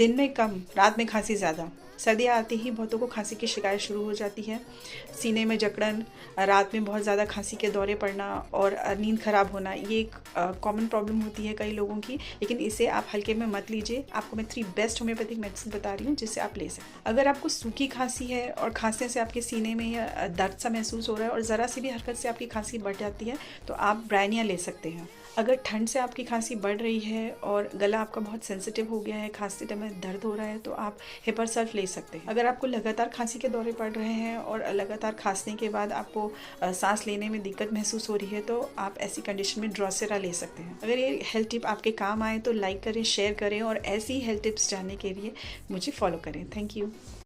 दिन में कम, रात में खांसी ज़्यादा। सर्दियाँ आती ही बहुतों को खांसी की शिकायत शुरू हो जाती है। सीने में जकड़न, रात में बहुत ज़्यादा खांसी के दौरे पड़ना और नींद खराब होना, ये एक कॉमन प्रॉब्लम होती है कई लोगों की। लेकिन इसे आप हल्के में मत लीजिए। आपको मैं 3 बेस्ट होम्योपैथिक मेडिसिन बता रही हूँ जिससे आप ले सकते हैं। अगर आपको सूखी खांसी है और खांसने से आपके सीने में या दर्द सा महसूस हो रहा है और ज़रा सी भी हरकत से आपकी खांसी बढ़ जाती है तो आप ब्रायनिया ले सकते हैं। अगर ठंड से आपकी खांसी बढ़ रही है और गला आपका बहुत सेंसिटिव हो गया है, खांसते टाइम में दर्द हो रहा है, तो आप हिपरसल्फ ले सकते हैं। अगर आपको लगातार खांसी के दौरे पड़ रहे हैं और लगातार खांसने के बाद आपको सांस लेने में दिक्कत महसूस हो रही है तो आप ऐसी कंडीशन में ड्रोसेरा ले सकते हैं। अगर ये हेल्थ टिप आपके काम आए तो लाइक करें, शेयर करें और ऐसी हेल्थ टिप्स जानने के लिए मुझे फॉलो करें। Thank you.